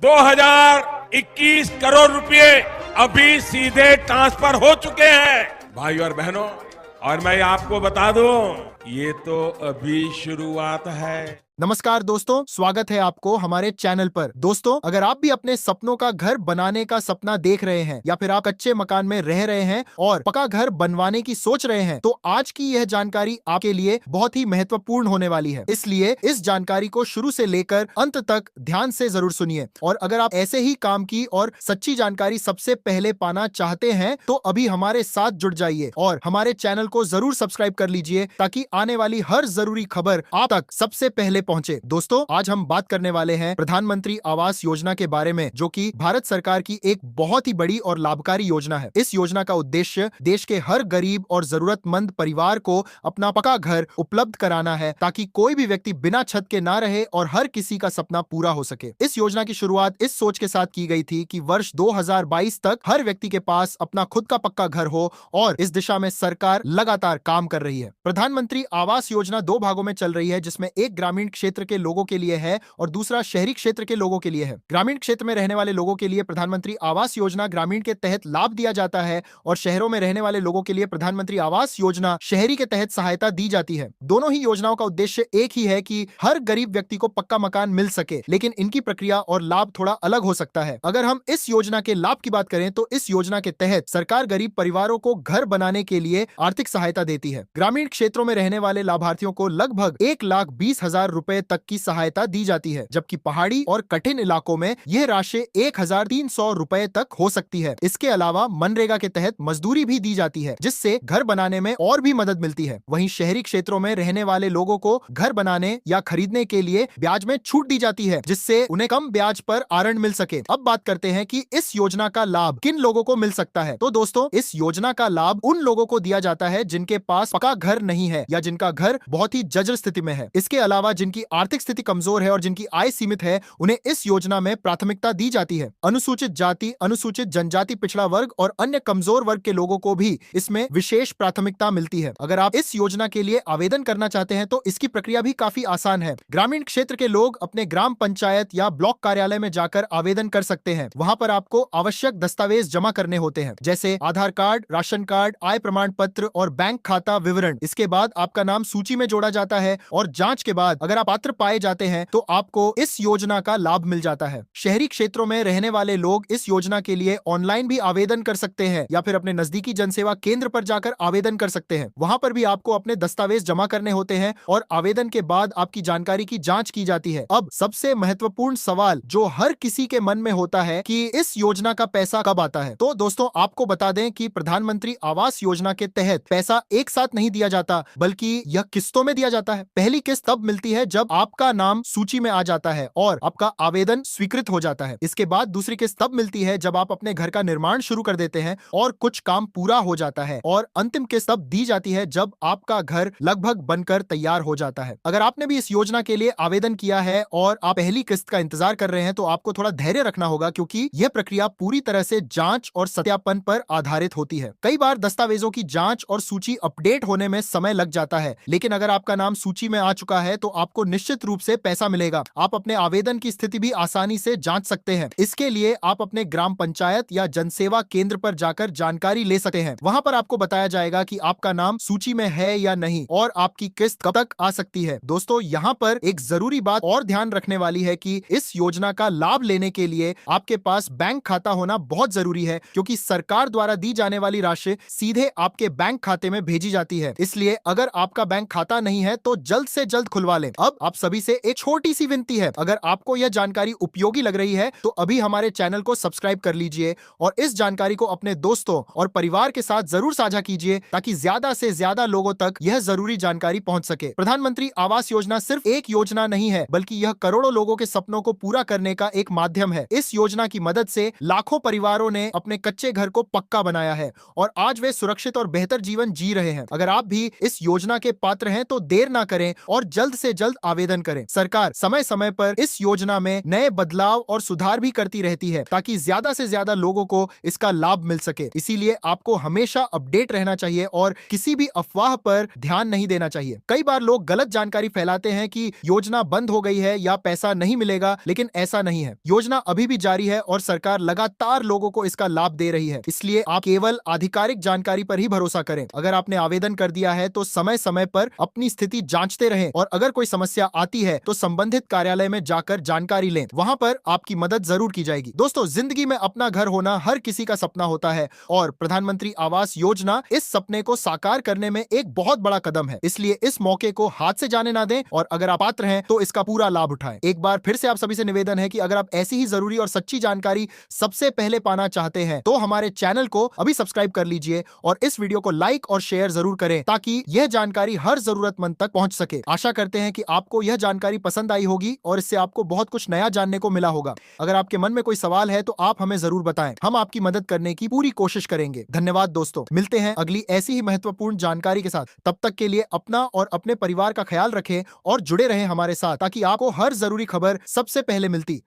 2021 करोड़ रुपए अभी सीधे ट्रांसफर हो चुके हैं भाई और बहनों। और मैं आपको बता दूं, ये तो अभी शुरुआत है। नमस्कार दोस्तों, स्वागत है आपको हमारे चैनल पर। दोस्तों, अगर आप भी अपने सपनों का घर बनाने का सपना देख रहे हैं या फिर आप कच्चे मकान में रह रहे हैं और पक्का घर बनवाने की सोच रहे हैं, तो आज की यह जानकारी आपके लिए बहुत ही महत्वपूर्ण होने वाली है। इसलिए इस जानकारी को शुरू से लेकर अंत तक ध्यान से जरूर सुनिए। और अगर आप ऐसे ही काम की और सच्ची जानकारी सबसे पहले पाना चाहते हैं तो अभी हमारे साथ जुड़ जाइए और हमारे चैनल को जरूर सब्सक्राइब कर लीजिए ताकि आने वाली हर जरूरी खबर आप तक सबसे पहले पहुंचे। दोस्तों, आज हम बात करने वाले हैं प्रधानमंत्री आवास योजना के बारे में, जो कि भारत सरकार की एक बहुत ही बड़ी और लाभकारी योजना है। इस योजना का उद्देश्य देश के हर गरीब और जरूरतमंद परिवार को अपना पक्का घर उपलब्ध कराना है ताकि कोई भी व्यक्ति बिना छत के ना रहे और हर किसी का सपना पूरा हो सके। इस योजना की शुरुआत इस सोच के साथ की गई थी कि वर्ष 2022 तक हर व्यक्ति के पास अपना खुद का पक्का घर हो, और इस दिशा में सरकार लगातार काम कर रही है। प्रधानमंत्री आवास योजना दो भागों में चल रही है, जिसमें एक ग्रामीण क्षेत्र के लोगों के लिए है और दूसरा शहरी क्षेत्र के लोगों के लिए है। ग्रामीण क्षेत्र में रहने वाले लोगों के लिए प्रधानमंत्री आवास योजना ग्रामीण के तहत लाभ दिया जाता है और शहरों में रहने वाले लोगों के लिए प्रधानमंत्री आवास योजना शहरी के तहत सहायता दी जाती है। दोनों ही योजनाओं का उद्देश्य एक ही है कि हर गरीब व्यक्ति को पक्का मकान मिल सके, लेकिन इनकी प्रक्रिया और लाभ थोड़ा अलग हो सकता है। अगर हम इस योजना के लाभ की बात करें तो इस योजना के तहत सरकार गरीब परिवारों को घर बनाने के लिए आर्थिक सहायता देती है। ग्रामीण क्षेत्रों में रहने वाले लाभार्थियों को लगभग 1,20,000 रुपए तक की सहायता दी जाती है, जबकि पहाड़ी और कठिन इलाकों में यह राशि 1,300 रुपए तक हो सकती है। इसके अलावा मनरेगा के तहत मजदूरी भी दी जाती है, जिससे घर बनाने में और भी मदद मिलती है। वहीं शहरी क्षेत्रों में रहने वाले लोगों को घर बनाने या खरीदने के लिए ब्याज में छूट दी जाती है, जिससे उन्हें कम ब्याज पर ऋण मिल सके। अब बात करते हैं कि इस योजना का लाभ किन लोगों को मिल सकता है। तो दोस्तों, इस योजना का लाभ उन लोगों को दिया जाता है जिनके पास पक्का घर नहीं है या जिनका घर बहुत ही जर्जर स्थिति में है। इसके अलावा जिनकी आर्थिक स्थिति कमजोर है और जिनकी आय सीमित है, उन्हें इस योजना में प्राथमिकता दी जाती है। अनुसूचित जाति, अनुसूचित जनजाति, पिछड़ा वर्ग और अन्य कमजोर वर्ग के लोगों को भी इसमें विशेष प्राथमिकता मिलती है। अगर आप इस योजना के लिए आवेदन करना चाहते हैं तो इसकी प्रक्रिया भी काफी आसान है। ग्रामीण क्षेत्र के लोग अपने ग्राम पंचायत या ब्लॉक कार्यालय में जाकर आवेदन कर सकते हैं। वहां पर आपको आवश्यक दस्तावेज जमा करने होते हैं, जैसे आधार कार्ड, राशन कार्ड, आय प्रमाण पत्र और बैंक खाता विवरण। इसके बाद आपका नाम सूची में जोड़ा जाता है और जांच के बाद अगर आप पात्र पाए जाते हैं तो आपको इस योजना का लाभ मिल जाता है। शहरी क्षेत्रों में रहने वाले लोग इस योजना के लिए ऑनलाइन भी आवेदन कर सकते हैं या फिर अपने नजदीकी जनसेवा केंद्र पर जाकर आवेदन कर सकते हैं। वहां पर भी आपको अपने दस्तावेज जमा करने होते हैं और आवेदन के बाद आपकी जानकारी की जांच की जाती है। अब सबसे महत्वपूर्ण सवाल जो हर किसी के मन में होता है कि इस योजना का पैसा कब आता है। तो दोस्तों, आपको बता दें कि प्रधानमंत्री आवास योजना के तहत पैसा एक साथ नहीं दिया जाता, बल्कि यह किस्तों में दिया जाता है। पहली किस्त तब मिलती है जब आपका नाम सूची में आ जाता है और आपका आवेदन स्वीकृत हो जाता है। इसके बाद दूसरी किस्त तब मिलती है जब आप अपने घर का निर्माण शुरू कर देते हैं और कुछ काम पूरा हो जाता है, और अंतिम किस्त तब दी जाती है जब आपका घर लगभग बनकर तैयार हो जाता है। अगर आपने भी इस योजना के लिए आवेदन किया है और आप पहली किस्त का इंतजार कर रहे हैं तो आपको थोड़ा धैर्य रखना होगा, क्योंकि यह प्रक्रिया पूरी तरह से जांच और सत्यापन पर आधारित होती है। कई बार दस्तावेजों की जांच और सूची अपडेट होने में समय लग जाता है, लेकिन अगर आपका नाम सूची में आ चुका है तो आपको निश्चित रूप से पैसा मिलेगा। आप अपने आवेदन की स्थिति भी आसानी से जांच सकते हैं। इसके लिए आप अपने ग्राम पंचायत या जनसेवा केंद्र पर जाकर जानकारी ले सकते हैं। वहां पर आपको बताया जाएगा कि आपका नाम सूची में है या नहीं और आपकी किस्त कब तक आ सकती है। दोस्तों, यहाँ पर एक जरूरी बात और ध्यान रखने वाली है कि इस योजना का लाभ लेने के लिए आपके पास बैंक खाता होना बहुत जरूरी है, क्योंकि सरकार द्वारा दी जाने वाली राशि सीधे आपके बैंक खाते में भेजी जाती है। इसलिए अगर आपका बैंक खाता नहीं है तो जल्द से जल्द खुलवा लें। अब आप सभी से एक छोटी सी विनती है, अगर आपको यह जानकारी उपयोगी लग रही है तो अभी हमारे चैनल को सब्सक्राइब कर लीजिए और इस जानकारी को अपने दोस्तों और परिवार के साथ जरूर साझा कीजिए ताकि ज्यादा से ज्यादा लोगों तक यह जरूरी जानकारी पहुंच सके। प्रधानमंत्री आवास योजना सिर्फ एक योजना नहीं है, बल्कि यह करोड़ों लोगों के सपनों को पूरा करने का एक माध्यम है। इस योजना की मदद से लाखों परिवारों ने अपने कच्चे घर को पक्का बनाया है और आज वे सुरक्षित और बेहतर जीवन जी रहे हैं। अगर आप भी इस योजना के पात्र हैं तो देर ना करें और जल्द से जल्द आवेदन करें। सरकार समय समय पर इस योजना में नए बदलाव और सुधार भी करती रहती है ताकि ज्यादा से ज्यादा लोगों को इसका लाभ मिल सके। इसीलिए आपको हमेशा अपडेट रहना चाहिए और किसी भी अफवाह पर ध्यान नहीं देना चाहिए। कई बार लोग गलत जानकारी फैलाते हैं कि योजना बंद हो गई है या पैसा नहीं मिलेगा, लेकिन ऐसा नहीं है। योजना अभी भी जारी है और सरकार लगातार लोगों को इसका लाभ दे रही है। इसलिए आप केवल आधिकारिक जानकारी पर ही भरोसा करें। अगर आपने आवेदन कर दिया है तो समय समय पर अपनी स्थिति जांचते रहें और अगर कोई समस्या आती है तो संबंधित कार्यालय में जाकर जानकारी लें। वहां पर आपकी मदद जरूर की जाएगी। दोस्तों, जिंदगी में अपना घर होना हर किसी का सपना होता है और प्रधानमंत्री आवास योजना इस सपने को साकार करने में एक बहुत बड़ा कदम है। इसलिए इस मौके को हाथ से जाने ना दें और अगर आप पात्र हैं तो इसका पूरा लाभ उठाएं। एक बार फिर से आप सभी से निवेदन है कि अगर आप ऐसी ही जरूरी और सच्ची जानकारी सबसे पहले पाना चाहते हैं तो हमारे चैनल को अभी सब्सक्राइब कर लीजिए और इस वीडियो को लाइक और शेयर जरूर करें ताकि यह जानकारी हर जरूरतमंद तक पहुंच सके। आशा करते हैं कि आपको यह जानकारी पसंद आई होगी और इससे आपको बहुत कुछ नया जानने को मिला होगा। अगर आपके मन में कोई सवाल है तो आप हमें जरूर बताएं, हम आपकी मदद करने की पूरी कोशिश करेंगे। धन्यवाद दोस्तों, मिलते हैं अगली ऐसी ही महत्वपूर्ण जानकारी के साथ। तब तक के लिए अपना और अपने परिवार का ख्याल रखें और जुड़े रहें हमारे साथ ताकि आपको हर जरूरी खबर सबसे पहले मिलती